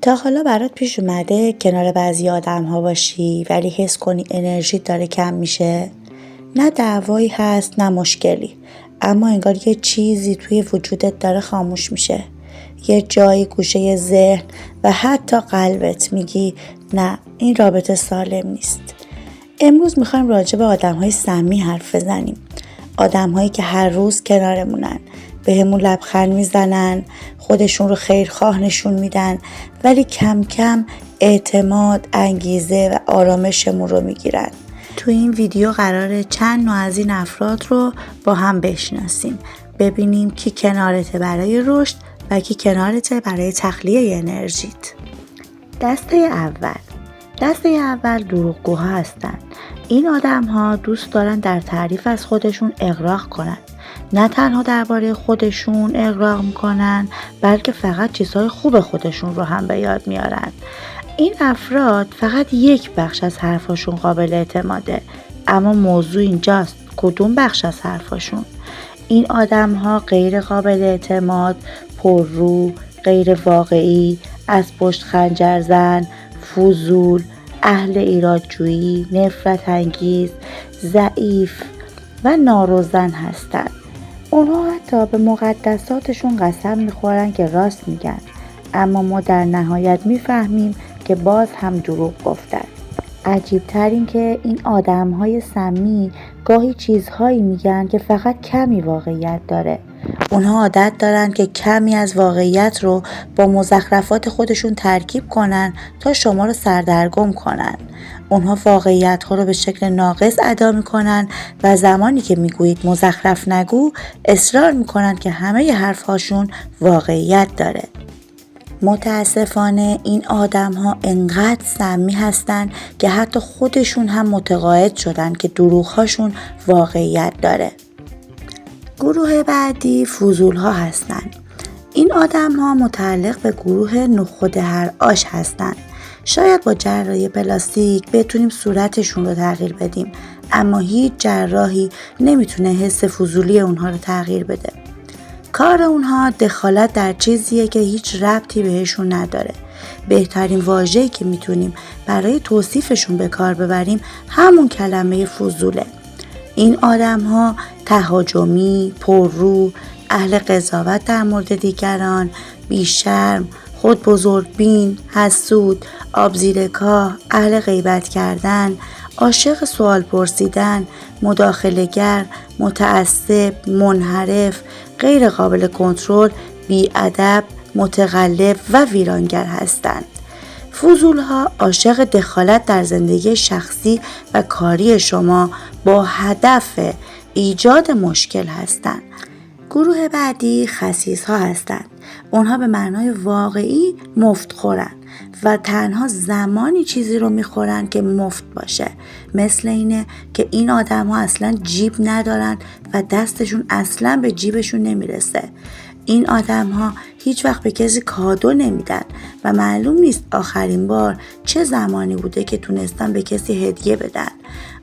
تا حالا برات پیش اومده کنار بعضی آدم‌ها باشی ولی حس کنی انرژیت داره کم میشه؟ نه دعوایی هست نه مشکلی، اما انگار یه چیزی توی وجودت داره خاموش میشه. یه جایی گوشه ذهن و حتی قلبت میگی نه، این رابطه سالم نیست. امروز میخوایم راجع به آدم‌های سمی حرف بزنیم. آدم‌هایی که هر روز کنارمونن، بهمون لبخند میزنن، خودشون رو خیرخواه نشون میدن، ولی کم کم اعتماد، انگیزه و آرامشمون رو میگیرن. تو این ویدیو قراره چند نوع از این افراد رو با هم بشناسیم، ببینیم کی کنارته برای رشد و کی کنارته برای تخلیه انرژیت. دسته اول دروغگوها هستن. این آدم‌ها دوست دارن در تعریف از خودشون اغراق کنن. نه تنها درباره خودشون اغراق میکنن، بلکه فقط چیزهای خوب خودشون رو هم به یاد میارن. این افراد فقط یک بخش از حرفاشون قابل اعتماده، اما موضوع اینجاست کدوم بخش از حرفاشون. این آدم‌ها غیر قابل اعتماد، پررو، غیر واقعی، از پشت خنجر زن، فضول، اهل ایرادجویی، نفرت انگیز، ضعیف و ناروزن هستند. اونها حتی به مقدساتشون قسم میخورن که راست میگن، اما ما در نهایت میفهمیم که باز هم دروغ گفتن. عجیبتر این که این آدم‌های سمی گاهی چیزهایی میگن که فقط کمی واقعیت داره. اونها عادت دارن که کمی از واقعیت رو با مزخرفات خودشون ترکیب کنن تا شما رو سردرگم کنن. اونها واقعیت ها رو به شکل ناقص ادا میکنن و زمانی که میگویید مزخرف نگو، اصرار میکنن که همه ی حرفهاشون واقعیت داره. متاسفانه این آدم‌ها انقدر سمی هستن که حتی خودشون هم متقاعد شدن که دروغ‌هاشون واقعیت داره. گروه بعدی فضول‌ها هستن. این آدم‌ها متعلق به گروه نخود هر آش هستن. شاید با جراحی پلاستیک بتونیم صورتشون رو تغییر بدیم، اما هیچ جراحی نمیتونه حس فضولی اونها رو تغییر بده. کار اونها دخالت در چیزیه که هیچ ربطی بهشون نداره. بهترین واژه‌ای که میتونیم برای توصیفشون به کار ببریم همون کلمه فضوله. این آدم‌ها تهاجمی، پررو، اهل قضاوت در مورد دیگران، بیشرم، خود بزرگبین، حسود، آبزیرکاه، اهل غیبت کردن، عاشق سوال پرسیدن، مداخله‌گر، متعصب، منحرف، غیر قابل کنترل، بی‌ادب، متغلب و ویرانگر هستند. فضول‌ها عاشق دخالت در زندگی شخصی و کاری شما با هدف ایجاد مشکل هستند. گروه بعدی خسیس‌ها هستند. اونها به معنای واقعی مفت خورن و تنها زمانی چیزی رو میخورن که مفت باشه. مثل اینه که این آدم ها اصلا جیب ندارن و دستشون اصلا به جیبشون نمیرسه. این آدم ها هیچ وقت به کسی کادو نمیدن و معلوم نیست آخرین بار چه زمانی بوده که تونستن به کسی هدیه بدن.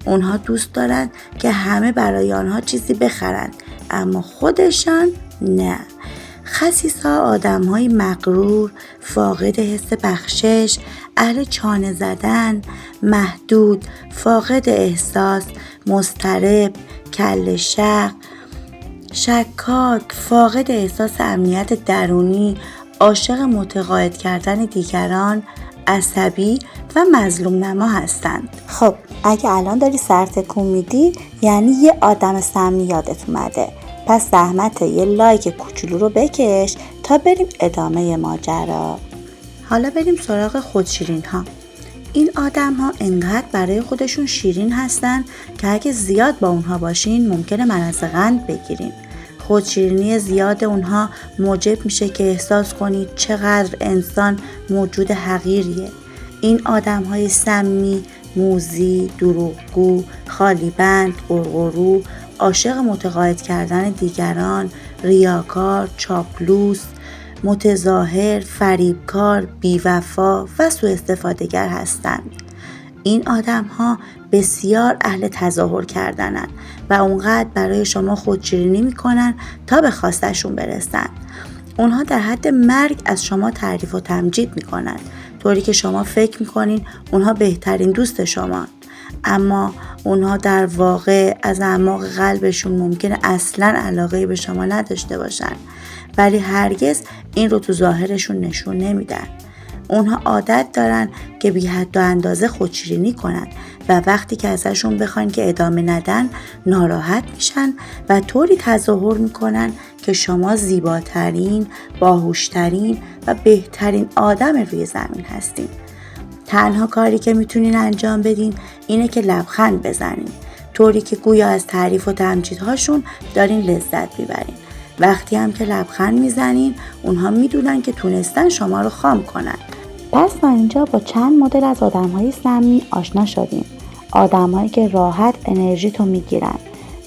اونها دوست دارن که همه برای آنها چیزی بخرن، اما خودشان نه. خسیس‌ها آدم‌های مغرور، فاقد حس بخشش، اهل چانه زدن، محدود، فاقد احساس، مضطرب، کله شق، شکاک، فاقد احساس امنیت درونی، عاشق متقاعد کردن دیگران، عصبی و مظلوم نما هستند. خب اگه الان داری سر تکون میدی یعنی یه آدم سمی یادت اومده. پس زحمت یه لایک کوچولو رو بکش تا بریم ادامه ماجرا. حالا بریم سراغ خودشیرین ها. این آدم ها انقدر برای خودشون شیرین هستن که اگه زیاد با اونها باشین ممکنه مرض قند بگیرین. خودشیرینی زیاد اونها موجب میشه که احساس کنید چقدر انسان موجود حقیریه. این آدم های سمی، موذی، دروغگو، خالیبند، غرغرو، عاشق متقاعد کردن دیگران، ریاکار، چاپلوس، متظاهر، فریبکار، بیوفا و سوء استفاده‌گر هستند. این آدم ها بسیار اهل تظاهر کردنن و اونقدر برای شما خودشیرینی میکنن تا به خواستشون برسن. اونها در حد مرگ از شما تعریف و تمجید میکنن، طوری که شما فکر میکنین اونها بهترین دوست شما، اما اونها در واقع از اعماق قلبشون ممکنه اصلاً علاقه به شما نداشته باشن، ولی هرگز این رو تو ظاهرشون نشون نمیدن. اونها عادت دارن که بی حد و اندازه خودشیرینی کنن و وقتی که ازشون بخواین که ادامه ندن ناراحت میشن و طوری تظاهر میکنن که شما زیباترین، باهوشترین و بهترین آدم روی زمین هستین. تنها کاری که میتونین انجام بدین اینه که لبخند بزنین، طوری که گویا از تعریف و تمجیدهاشون دارین لذت میبرین. وقتی هم که لبخند میزنین اونها میدونن که تونستن شما رو خام کنن. پس ما اینجا با چند مدل از آدم‌های سمی آشنا شدیم. آدم‌هایی که راحت انرژی تو میگیرن.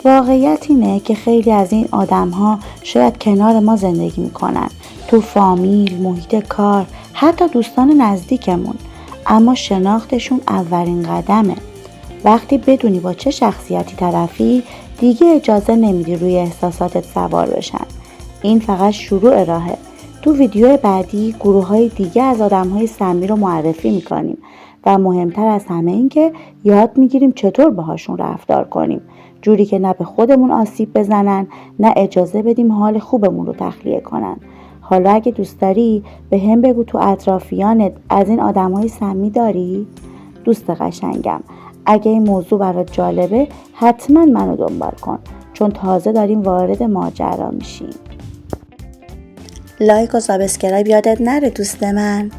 واقعیت اینه که خیلی از این آدم‌ها شاید کنار ما زندگی میکنن، تو فامیل، محیط کار، حتی دوستان نزدیکمون، اما شناختشون اولین قدمه. وقتی بدونی با چه شخصیتی طرفی، دیگه اجازه نمیدی روی احساساتت سوار بشن. این فقط شروع راهه. تو ویدیو بعدی گروه‌های دیگه از آدم‌های سمی رو معرفی میکنیم و مهمتر از همه این که یاد میگیریم چطور باهاشون رفتار کنیم، جوری که نه به خودمون آسیب بزنن، نه اجازه بدیم حال خوبمون رو تخلیه کنن. حالا اگه دوست داری به هم بگو تو اطرافیانت از این آدم‌های سمی داری؟ دوست قشنگم، اگه این موضوع برات جالبه حتما منو دنبال کن، چون تازه داریم وارد ماجرا میشیم. لایک و سابسکرایب یادت نره دوست من.